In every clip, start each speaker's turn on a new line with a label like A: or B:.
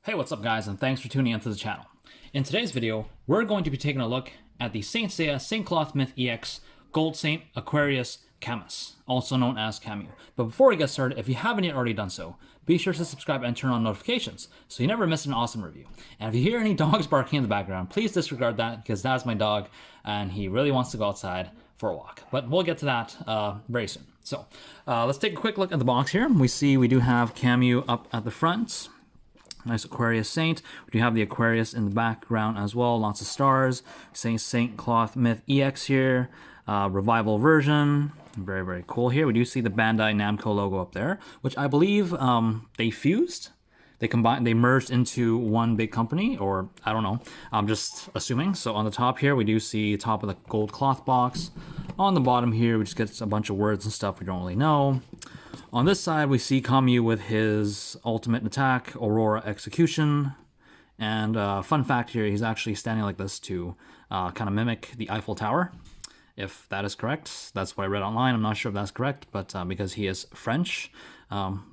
A: Hey, what's up guys, and thanks for tuning into the channel. In today's video, we're going to be taking a look at the Saint Seiya Saint Cloth Myth EX Gold Saint Aquarius Camus, also known as Camus. But before we get started, if you haven't yet already done so, be sure to subscribe and turn on notifications so you never miss an awesome review. And if you hear any dogs barking in the background, please disregard that because that's my dog and he really wants to go outside for a walk. But we'll get to that very soon. So let's take a quick look at the box here. We do have Camus up at the front. Nice Aquarius Saint. We do have the Aquarius in the background as well. Lots of stars. Saint Cloth Myth EX here. Revival version. Very, very cool here. We do see the Bandai Namco logo up there, which I believe they fused. They merged into one big company, or I don't know. I'm just assuming. So on the top here, we do see top of the gold cloth box. On the bottom here, we just get a bunch of words and stuff we don't really know. On this side, we see Camus with his ultimate attack, Aurora Execution. And fun fact here, he's actually standing like this to kind of mimic the Eiffel Tower, if that is correct. That's what I read online. I'm not sure if that's correct, but because he is French,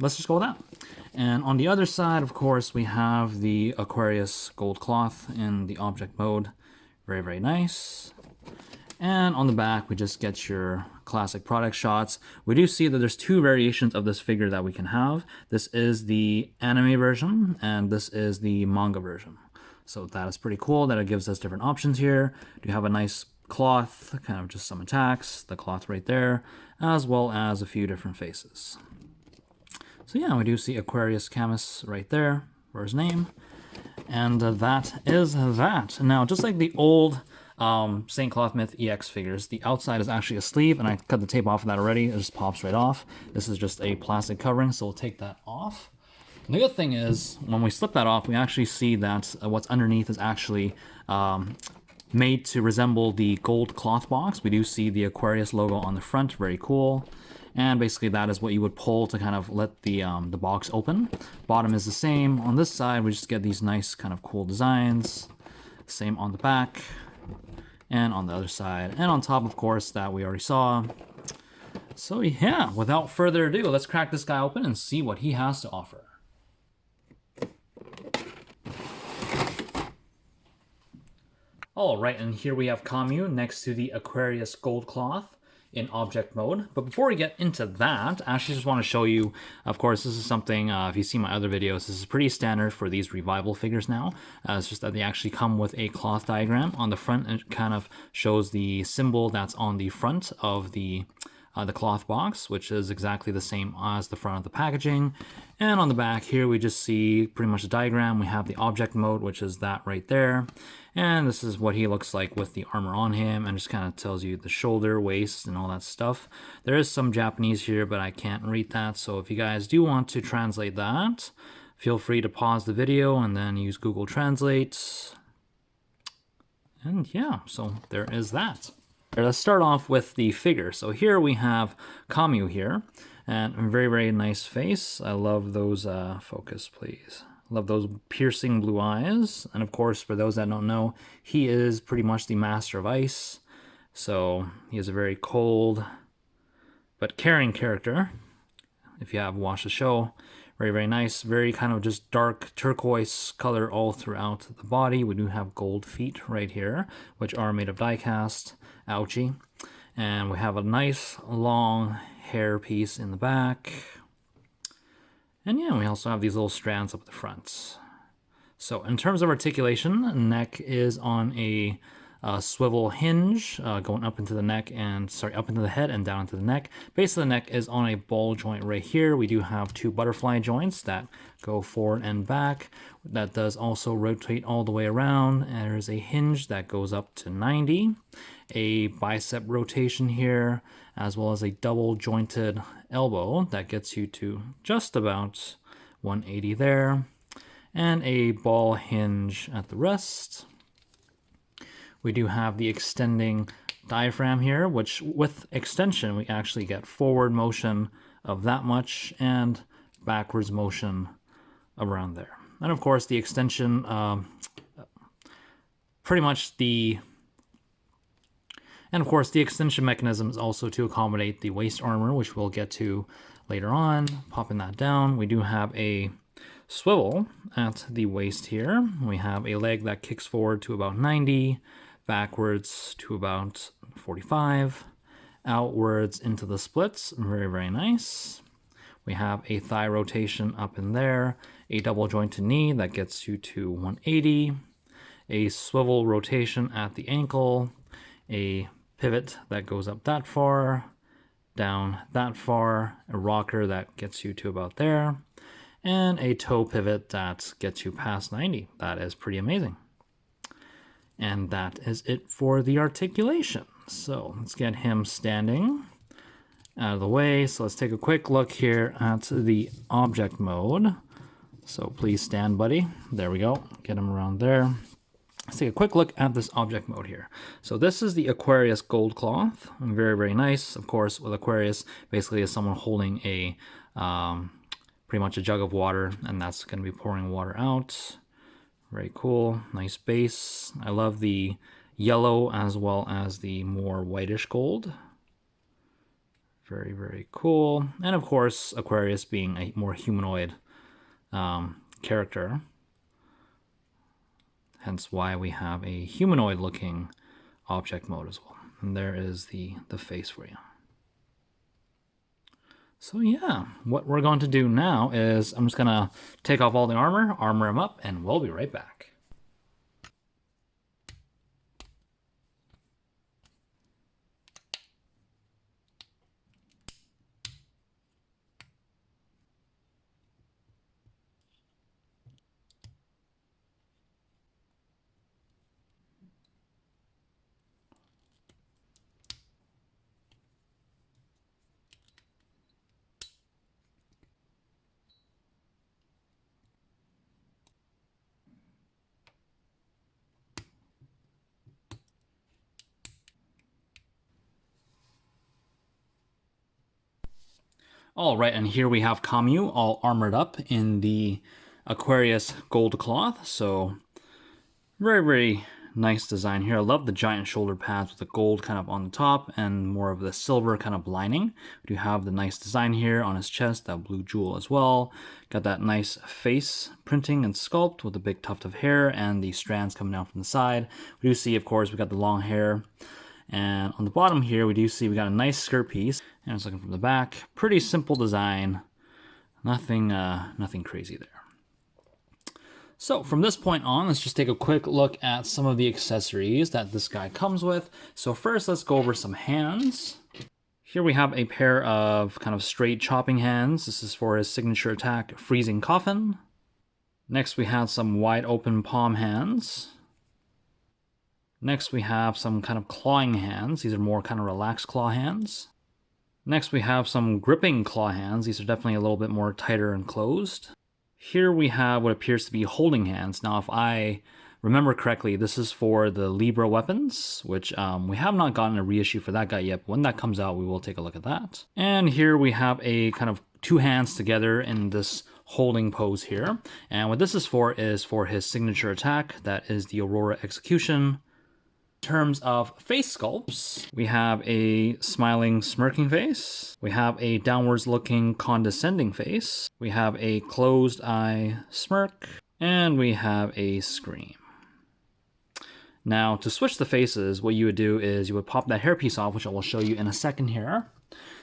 A: let's just go with that. And on the other side, of course, we have the Aquarius gold cloth in the object mode. Very, very nice. And on the back, we just get your classic product shots. We do see that there's two variations of this figure that we can have. This is the anime version, and this is the manga version. So that is pretty cool that it gives us different options here. You have a nice cloth, kind of just some attacks, the cloth right there, as well as a few different faces. So yeah, we do see Aquarius Camus right there for his name. And that is that. Now, just like the old Saint Cloth Myth EX figures, the outside is actually a sleeve, and I cut the tape off of that already. It just pops right off. This is just a plastic covering, so we'll take that off. And the good thing is, when we slip that off, we actually see that what's underneath is actually made to resemble the gold cloth box. We do see the Aquarius logo on the front, very cool. And basically that is what you would pull to kind of let the box open. Bottom is the same. On this side, we just get these nice kind of cool designs. Same on the back. And on the other side, and on top, of course, that we already saw. So yeah, without further ado, let's crack this guy open and see what he has to offer. All right, and here we have Camus next to the Aquarius gold cloth in object mode. But before we get into that, I actually just want to show you, of course, this is something, if you see my other videos, this is pretty standard for these revival figures now. It's just that they actually come with a cloth diagram. On the front, it kind of shows the symbol that's on the front of the cloth box, which is exactly the same as the front of the packaging. And on the back here, we just see pretty much a diagram. We have the object mode, which is that right there. And this is what he looks like with the armor on him, and just kind of tells you the shoulder, waist, and all that stuff. There is some Japanese here, but I can't read that. So if you guys do want to translate that, feel free to pause the video and then use Google Translate. And yeah, so there is that. Let's start off with the figure. So here we have Camus here, and a very, very nice face. I love those, focus please. Love those piercing blue eyes. And of course, for those that don't know, he is pretty much the master of ice. So he is a very cold but caring character. If you have watched the show, very, very nice. Very kind of just dark turquoise color all throughout the body. We do have gold feet right here, which are made of die cast. Ouchie. And we have a nice long hair piece in the back. And yeah, we also have these little strands up at the front. So in terms of articulation, neck is on a swivel hinge going up into the neck and, up into the head and down into the neck. Base of the neck is on a ball joint right here. We do have two butterfly joints that go forward and back. That does also rotate all the way around. And there's a hinge that goes up to 90. A bicep rotation here, as well as a double jointed elbow that gets you to just about 180 there, and a ball hinge at the wrist. We do have the extending diaphragm here, which with extension, we actually get forward motion of that much and backwards motion around there. And of course, the extension, And of course, the extension mechanism is also to accommodate the waist armor, which we'll get to later on. Popping that down, we do have a swivel at the waist here. We have a leg that kicks forward to about 90, backwards to about 45, outwards into the splits. Very, very nice. We have a thigh rotation up in there, a double jointed knee that gets you to 180, a swivel rotation at the ankle, a pivot that goes up that far, down that far, a rocker that gets you to about there, and a toe pivot that gets you past 90. That is pretty amazing. And that is it for the articulation. So let's get him standing out of the way. So let's take a quick look here at the object mode. So please stand, buddy. There we go. Get him around there. Let's take a quick look at this object mode here. So this is the Aquarius gold cloth. Very, very nice. Of course, with Aquarius, basically is someone holding a pretty much a jug of water, and that's going to be pouring water out. Very cool. Nice base. I love the yellow as well as the more whitish gold. Very, very cool. And of course, Aquarius being a more humanoid character. Hence why we have a humanoid looking object mode as well. And there is the face for you. So yeah, what we're going to do now is I'm just gonna take off all the armor him up, and we'll be right back. All right, and here we have Camus all armored up in the Aquarius gold cloth. So very, very nice design here. I love the giant shoulder pads with the gold kind of on the top and more of the silver kind of lining. We do have the nice design here on his chest, that blue jewel as well. Got that nice face printing and sculpt with a big tuft of hair and the strands coming down from the side. We do see, of course, we got the long hair. And on the bottom here, we do see we got a nice skirt piece. And it's looking from the back. Pretty simple design. Nothing crazy there. So from this point on, let's just take a quick look at some of the accessories that this guy comes with. So first, let's go over some hands. Here we have a pair of kind of straight chopping hands. This is for his signature attack, Freezing Coffin. Next, we have some wide open palm hands. Next, we have some kind of clawing hands. These are more kind of relaxed claw hands. Next, we have some gripping claw hands. These are definitely a little bit more tighter and closed. Here we have what appears to be holding hands. Now, if I remember correctly, this is for the Libra weapons, which we have not gotten a reissue for that guy yet. But when that comes out, we will take a look at that. And here we have a kind of two hands together in this holding pose here. And what this is for his signature attack. That is the Aurora Execution. In terms of face sculpts, we have a smiling, smirking face. We have a downwards looking, condescending face. We have a closed eye smirk. And we have a scream. Now, to switch the faces, what you would do is you would pop that hairpiece off, which I will show you in a second here.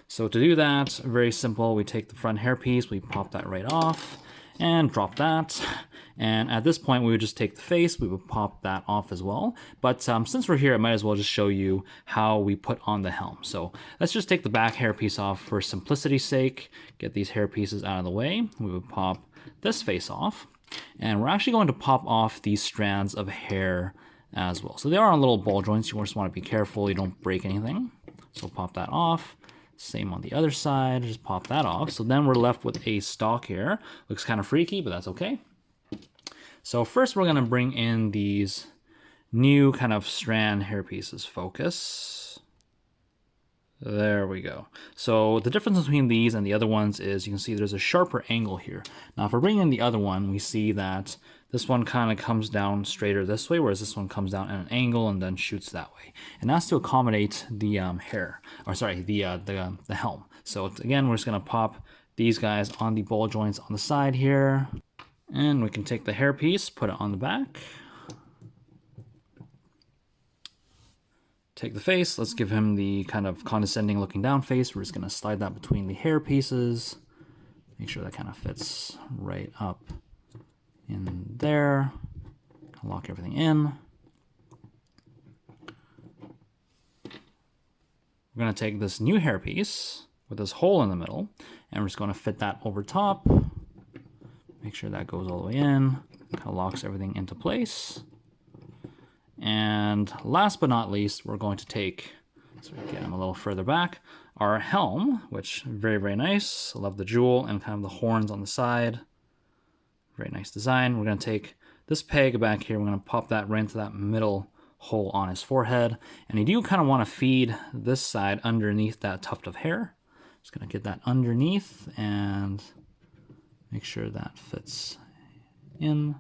A: So to do that, very simple. We take the front hairpiece, we pop that right off, and drop that. And at this point, we would just take the face, we would pop that off as well. But since we're here, I might as well just show you how we put on the helm. So let's just take the back hairpiece off for simplicity's sake, get these hair pieces out of the way. We would pop this face off, and we're actually going to pop off these strands of hair as well. So they are on little ball joints. You just want to be careful you don't break anything. So pop that off. Same on the other side, just pop that off. So then we're left with a stock here. Looks kind of freaky, but that's okay. So first we're gonna bring in these new kind of strand hair pieces. Focus. There we go. So the difference between these and the other ones is you can see there's a sharper angle here. Now if we're bringing in the other one, we see that this one kind of comes down straighter this way, whereas this one comes down at an angle and then shoots that way. And that's to accommodate the the helm. So again, we're just gonna pop these guys on the ball joints on the side here. And we can take the hair piece, put it on the back. Take the face, let's give him the kind of condescending looking down face. We're just gonna slide that between the hair pieces. Make sure that kind of fits right up in there. Lock everything in. We're gonna take this new hair piece with this hole in the middle, and we're just gonna fit that over top. Make sure that goes all the way in, kind of locks everything into place. And last but not least, we're going to take, so we get him a little further back, our helm, which very, very nice. I love the jewel and kind of the horns on the side. Very nice design. We're gonna take this peg back here, we're gonna pop that right into that middle hole on his forehead. And you do kind of wanna feed this side underneath that tuft of hair. Just gonna get that underneath and make sure that fits in.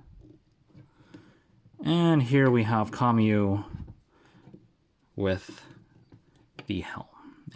A: And here we have Camus with the helm.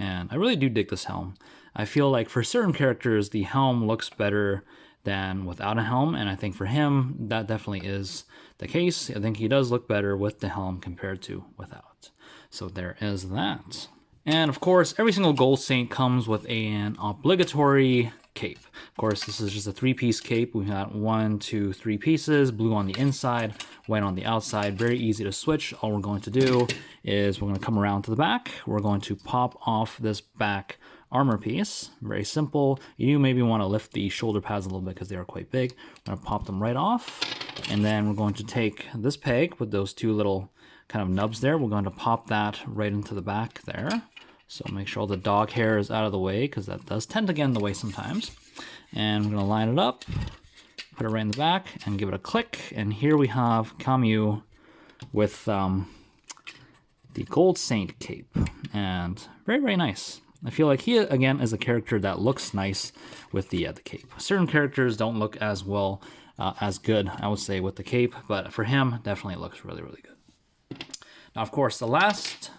A: And I really do dig this helm. I feel like for certain characters, the helm looks better than without a helm. And I think for him, that definitely is the case. I think he does look better with the helm compared to without. So there is that. And of course, every single Gold Saint comes with an obligatory cape. Of course, this is just a 3-piece cape. We got 1, 2, 3 pieces, blue on the inside, white on the outside. Very easy to switch. All we're going to do is we're going to come around to the back. We're going to pop off this back armor piece. Very simple. You maybe want to lift the shoulder pads a little bit because they are quite big. I'm going to pop them right off. And then we're going to take this peg with those 2 little kind of nubs there. We're going to pop that right into the back there. So make sure all the dog hair is out of the way because that does tend to get in the way sometimes. And we're going to line it up, put it right in the back, and give it a click. And here we have Camus with the Gold Saint cape. And very, very nice. I feel like he, again, is a character that looks nice with the cape. Certain characters don't look as well, as good, I would say, with the cape. But for him, definitely looks really, really good. Now, of course, the last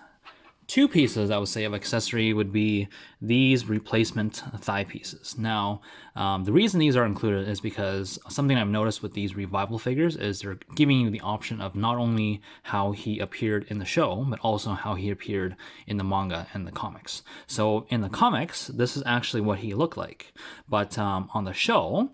A: 2 pieces, I would say, of accessory would be these replacement thigh pieces. Now, the reason these are included is because something I've noticed with these revival figures is they're giving you the option of not only how he appeared in the show, but also how he appeared in the manga and the comics. So in the comics, this is actually what he looked like. But on the show,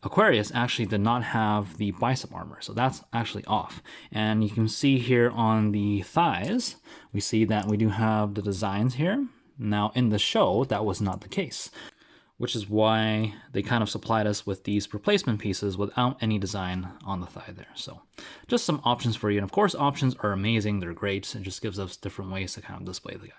A: Aquarius actually did not have the bicep armor, so that's actually off. And you can see here on the thighs, we see that we do have the designs here. Now in the show, that was not the case, which is why they kind of supplied us with these replacement pieces without any design on the thigh there. So just some options for you. And of course, options are amazing. They're great. It just gives us different ways to kind of display the guy.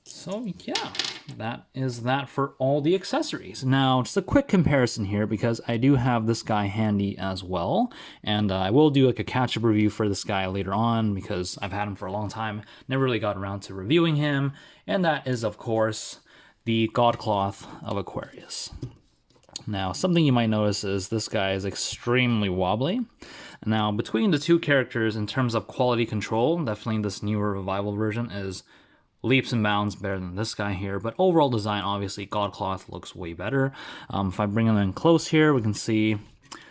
A: So yeah, that is that for all the accessories. Now, just a quick comparison here because I do have this guy handy as well. And I will do like a catch-up review for this guy later on because I've had him for a long time. Never really got around to reviewing him. And that is, of course, the God Cloth of Aquarius. Now, something you might notice is this guy is extremely wobbly. Now, between the 2 characters in terms of quality control, definitely this newer revival version is leaps and bounds better than this guy here, but overall design, obviously, God Cloth looks way better. If I bring him in close here, we can see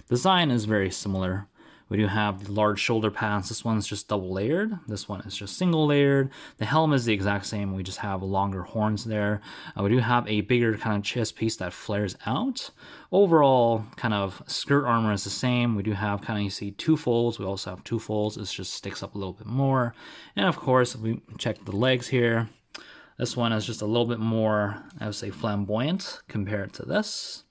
A: design is very similar. We do have the large shoulder pads. This one's just double layered. This one is just single layered. The helm is the exact same. We just have longer horns there. We do have a bigger kind of chest piece that flares out. Overall, kind of skirt armor is the same. We do have kind of, you see, 2 folds. We also have 2 folds. It just sticks up a little bit more. And of course, we check the legs here. This one is just a little bit more, I would say, flamboyant compared to this.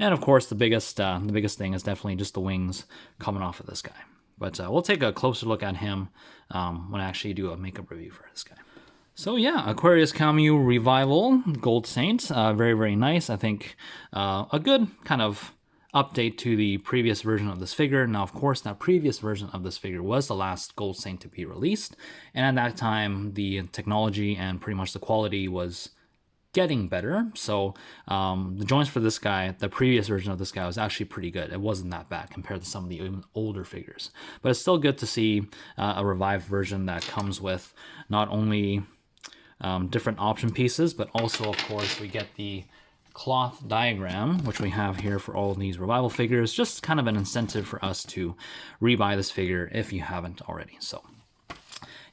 A: And of course, the biggest thing is definitely just the wings coming off of this guy. But we'll take a closer look at him when I actually do a makeup review for this guy. So yeah, Aquarius Camus Revival Gold Saint, very, very nice. I think a good kind of update to the previous version of this figure. Now, of course, that previous version of this figure was the last Gold Saint to be released. And at that time, the technology and pretty much the quality was getting better. So the joints for this guy, the previous version of this guy, was actually pretty good. It wasn't that bad compared to some of the even older figures. But it's still good to see a revived version that comes with not only different option pieces, but also, of course, we get the cloth diagram, which we have here for all of these revival figures. Just kind of an incentive for us to rebuy this figure if you haven't already. So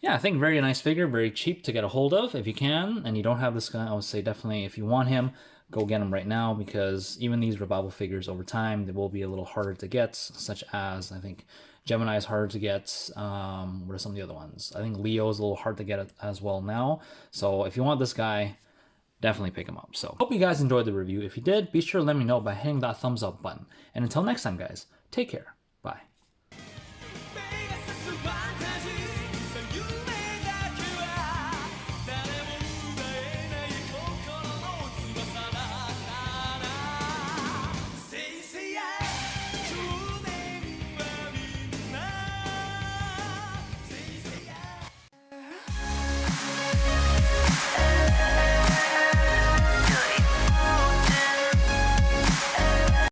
A: yeah, I think very nice figure, very cheap to get a hold of if you can, and you don't have this guy, I would say definitely if you want him, go get him right now, because even these revival figures over time, they will be a little harder to get, such as, I think, Gemini is harder to get. What are some of the other ones? I think Leo is a little hard to get as well now. So if you want this guy, definitely pick him up. So hope you guys enjoyed the review. If you did, be sure to let me know by hitting that thumbs up button. And until next time, guys, take care. Bye.